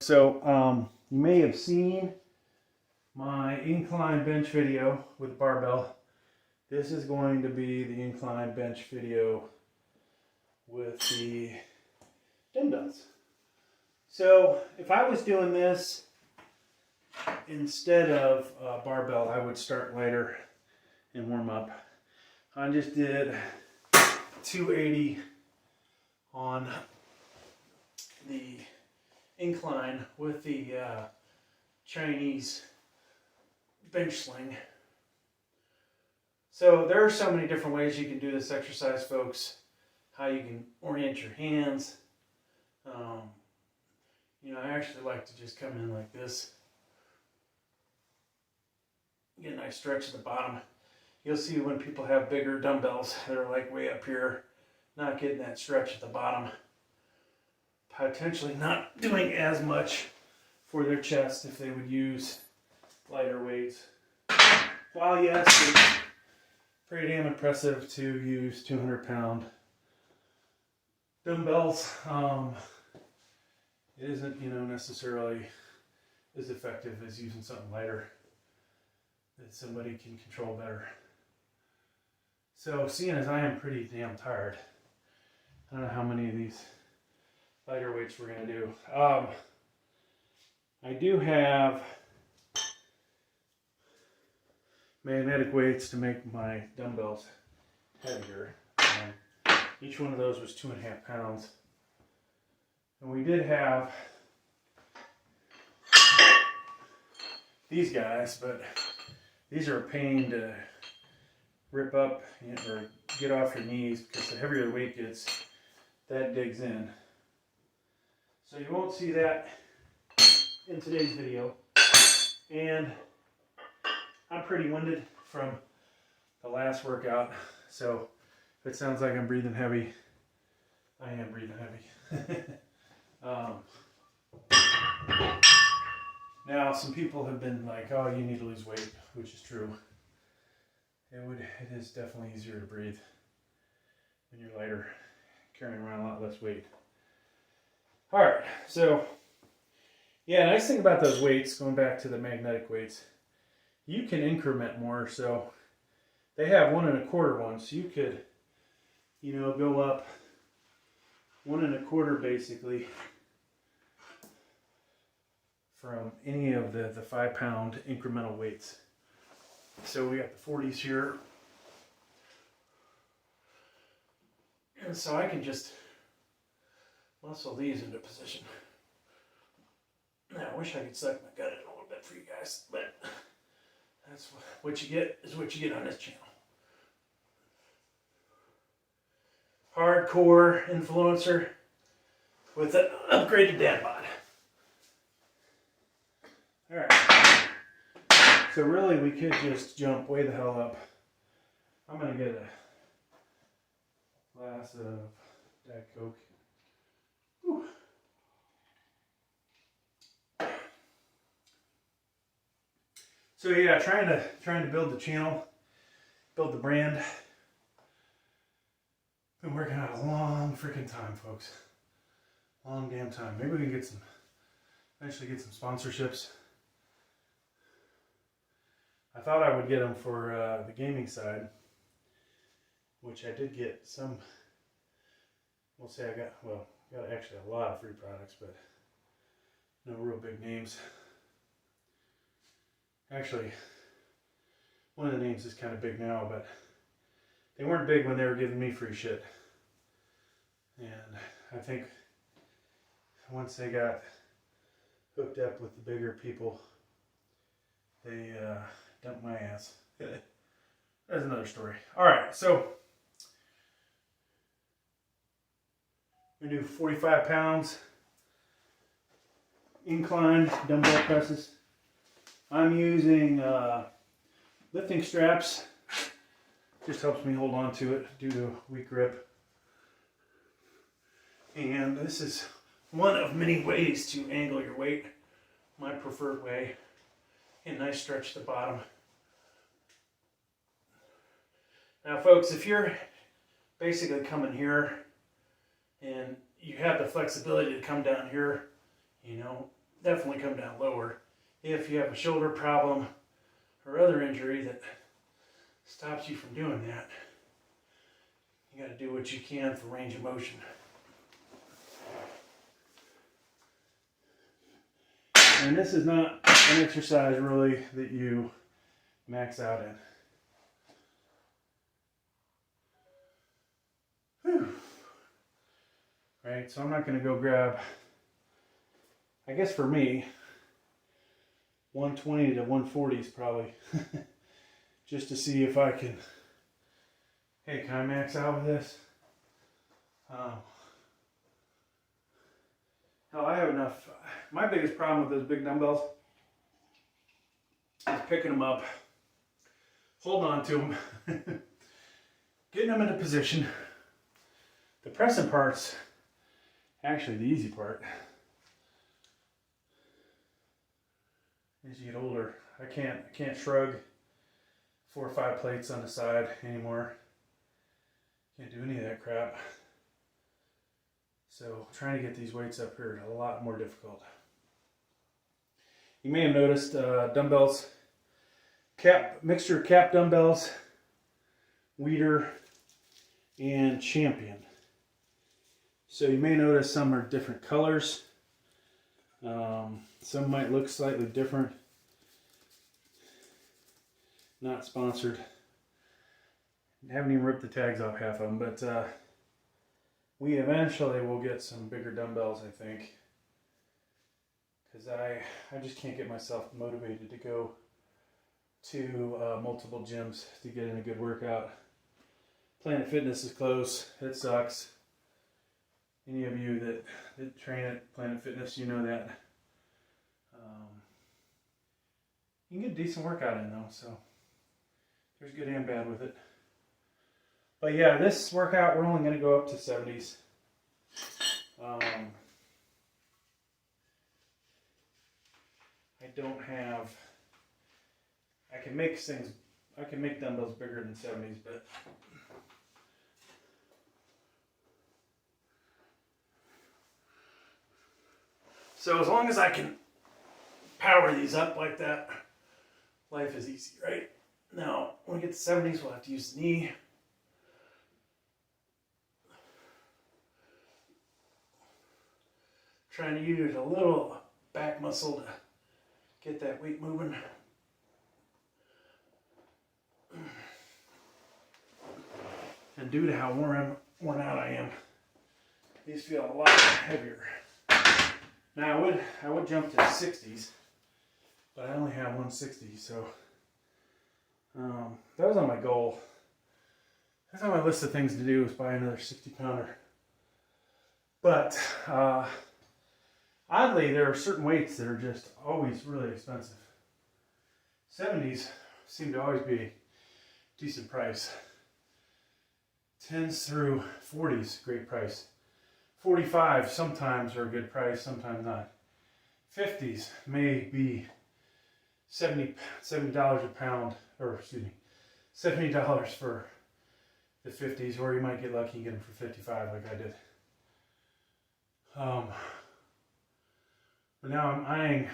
So you may have seen my incline bench video with barbell. This is going to be the incline bench video with the dumbbells. So if I was doing this instead of barbell, I would start lighter and warm up. I just did 280 on the incline with the Chinese bench sling. So there are so many different ways you can do this exercise, folks. How you can orient your hands. You know, I actually like to just come in like this. Get a nice stretch at the bottom. You'll see when people have bigger dumbbells, they're like way up here, not getting that stretch at the bottom. Potentially not doing as much for their chest if they would use lighter weights. While yes, it's pretty damn impressive to use 200-pound dumbbells. It isn't, you know, necessarily as effective as using something lighter that somebody can control better. So seeing as I am pretty damn tired, I don't know how many of these lighter weights we're going to do. I do have magnetic weights to make my dumbbells heavier. Each one of those was 2.5 pounds. And we did have these guys, but these are a pain to rip up or get off your knees because the heavier the weight gets, that digs in. So you won't see that in today's video. And I'm pretty winded from the last workout, so if it sounds like I'm breathing heavy, I am breathing heavy. Now, some people have been like, oh, you need to lose weight, which is true. It is definitely easier to breathe when you're lighter, carrying around a lot less weight. All right, so yeah, nice thing about those weights, going back to the magnetic weights, you can increment more. So they have 1 1/4 ones, so you could, you know, go up 1 1/4 basically from any of the 5-pound incremental weights. So we got the 40s here. And so I can just muscle these into position. Now I wish I could suck my gut in a little bit for you guys, but that's what you get is what you get on this channel. Hardcore influencer with an upgraded dad bod. Alright. So really we could just jump way the hell up. I'm going to get a glass of Diet Coke. Whew. So yeah, trying to build the channel, build the brand. Been working out a long freaking time, folks. Long damn time. Maybe we can eventually get some sponsorships. I thought I would get them for the gaming side, which I did get some. We'll say I got actually a lot of free products, but no real big names. Actually, one of the names is kind of big now, but they weren't big when they were giving me free shit. And I think once they got hooked up with the bigger people, they dumped my ass. That's another story. Alright, so I'm going to do 45 pounds incline dumbbell presses. I'm using lifting straps. Just helps me hold on to it due to weak grip. And this is one of many ways to angle your weight. My preferred way. And nice stretch at the bottom. Now folks, if you're basically coming here and you have the flexibility to come down here, you know, definitely come down lower. If you have a shoulder problem or other injury that stops you from doing that, you got to do what you can for range of motion. And this is not an exercise really that you max out in. Whew. Right, so I'm not going to go grab, I guess for me, 120 to 140 is probably just to see if I can, hey, can I max out with this? Hell, I have enough. My biggest problem with those big dumbbells is picking them up, holding on to them, getting them into position. The pressing part's actually the easy part. As you get older, I can't shrug 4 or 5 plates on the side anymore. Can't do any of that crap. So trying to get these weights up here is a lot more difficult. You may have noticed dumbbells, mixture cap dumbbells, Weeder, and Champion. So you may notice some are different colors. Some might look slightly different. Not sponsored. Haven't even ripped the tags off half of them, but we eventually will get some bigger dumbbells, I think. Because I just can't get myself motivated to go to multiple gyms to get in a good workout. Planet Fitness is close. It sucks. Any of you that train at Planet Fitness, you know that. You can get a decent workout in though, so there's good and bad with it. But yeah, this workout, we're only going to go up to 70s. I can make dumbbells bigger than 70s, but so as long as I can power these up like that, life is easy, right? Now, when we get to 70s, we'll have to use the knee. Trying to use a little back muscle to get that weight moving. And due to how worn out I am, these feel a lot heavier. Now I would jump to 60s, but I only have 160, so that was on my goal. That's on my list of things to do, is buy another 60-pounder. But oddly, there are certain weights that are just always really expensive. 70s seem to always be a decent price. 10s through 40s, great price. 45 sometimes are a good price, sometimes not. 50s may be $70 a pound, or excuse me, $70 for the 50s, or you might get lucky and get them for 55 like I did. But now I'm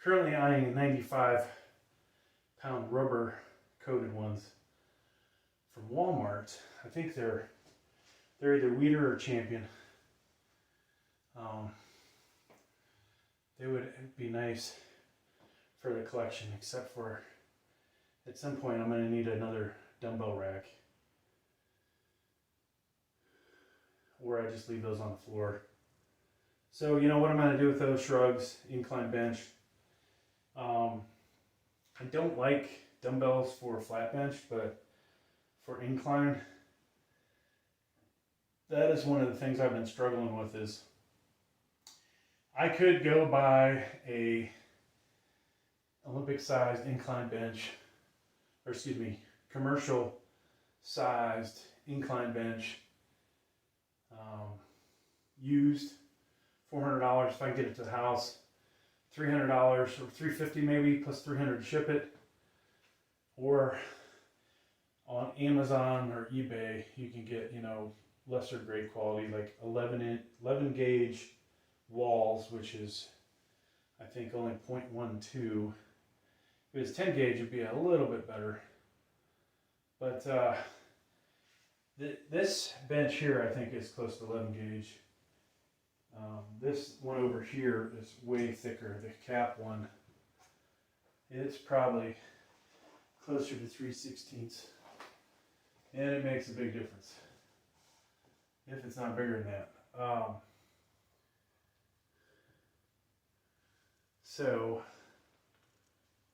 currently eyeing 95-pound rubber coated ones from Walmart. I think they're either Weeder or Champion. They would be nice for the collection, except for at some point I'm going to need another dumbbell rack, or I just leave those on the floor. So you know what I'm going to do with those shrugs, incline bench. I don't like dumbbells for flat bench, but for incline, that is one of the things I've been struggling with. Is I could go buy a Olympic sized incline bench, or excuse me, commercial sized incline bench, used, $400 if I can get it to the house, $300 or $350 maybe, plus $300 to ship it. Or on Amazon or eBay, you can get, lesser grade quality, like 11 gauge walls, which is I think only 0.12. If it was 10 gauge, it'd be a little bit better. But this bench here, I think, is close to 11 gauge. This one over here is way thicker. The cap one, it's probably closer to 3/16. And it makes a big difference. If it's not bigger than that. So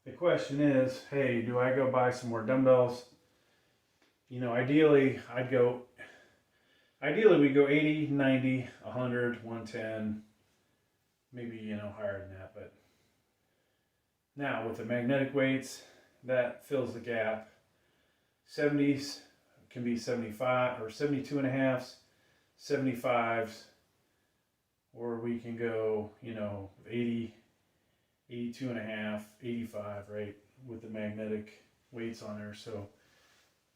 the question is, hey, do I go buy some more dumbbells? You know, ideally we go 80, 90, 100, 110, maybe, you know, higher than that. But now with the magnetic weights, that fills the gap. 70s can be 75 or 72.5s, 75s, or we can go, you know, 80, 82.5, 85, right, with the magnetic weights on there. So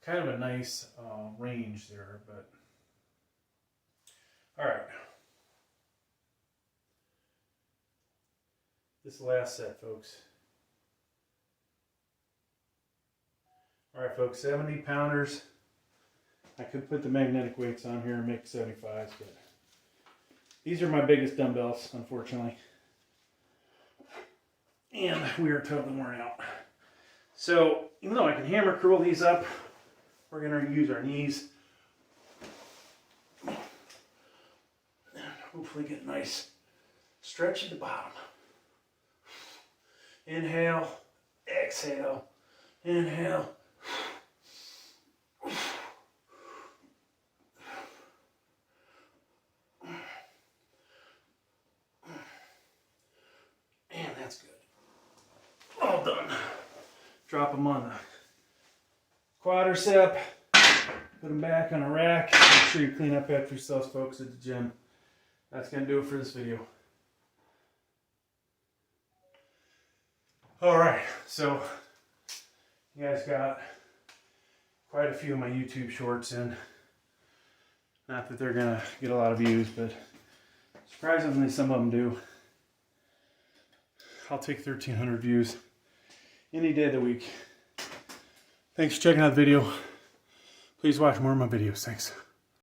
kind of a nice range there. But all right, this last set, folks. All right, folks, 70 pounders. I could put the magnetic weights on here and make 75s, but these are my biggest dumbbells, unfortunately. And we are totally worn out. So even though I can hammer curl these up, we're going to use our knees. And hopefully get a nice stretch at the bottom. Inhale, exhale, inhale. And that's good. All done. Drop them on the quadricep. Put them back on a rack. Make sure you clean up after yourselves, folks, at the gym. That's going to do it for this video. Alright, so you guys got quite a few of my YouTube shorts in. Not that they're going to get a lot of views, but surprisingly some of them do. I'll take 1,300 views any day of the week. Thanks for checking out the video. Please watch more of my videos. Thanks.